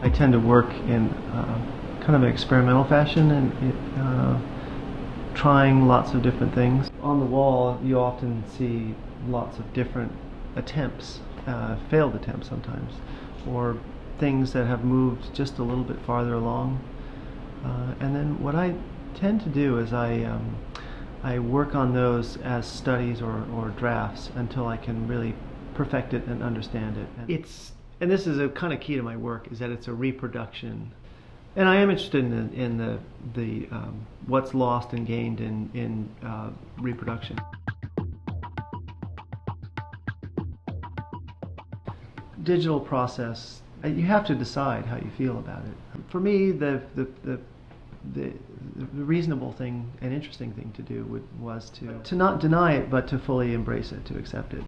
I tend to work in kind of an experimental fashion and trying lots of different things. On the wall you often see lots of different attempts, failed attempts sometimes, or things that have moved just a little bit farther along. And then what I tend to do is I work on those as studies or drafts until I can really perfect it and understand it. And this is a kind of key to my work, is that it's a reproduction. And I am interested in the what's lost and gained in reproduction. Digital process, you have to decide how you feel about it. For me, the reasonable thing and interesting thing to do was to not deny it, but to fully embrace it, to accept it.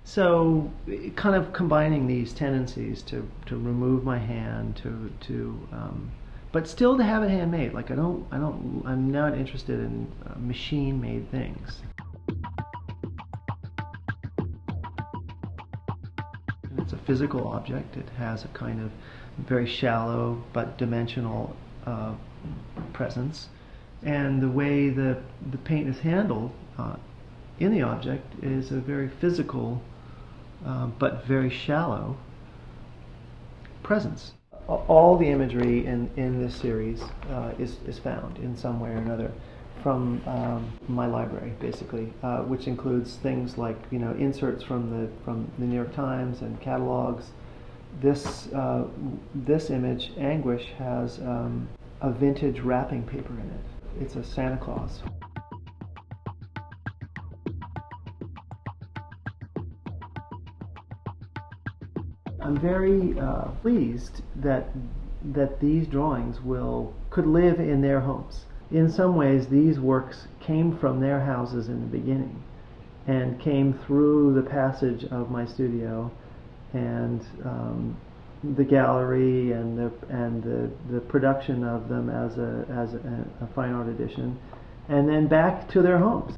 So, kind of combining these tendencies to remove my hand, but still to have it handmade. Like I'm not interested in machine-made things. It's a physical object. It has a kind of very shallow but dimensional presence, and the way the paint is handled in the object is a very physical but very shallow presence. All the imagery in this series is found in some way or another from my library, basically, which includes things like inserts from the New York Times and catalogues. This image, Anguish, has a vintage wrapping paper in it. It's a Santa Claus. I'm very pleased that these drawings could live in their homes. In some ways, these works came from their houses in the beginning, and came through the passage of my studio, and the gallery, and the production of them as a fine art edition, and then back to their homes.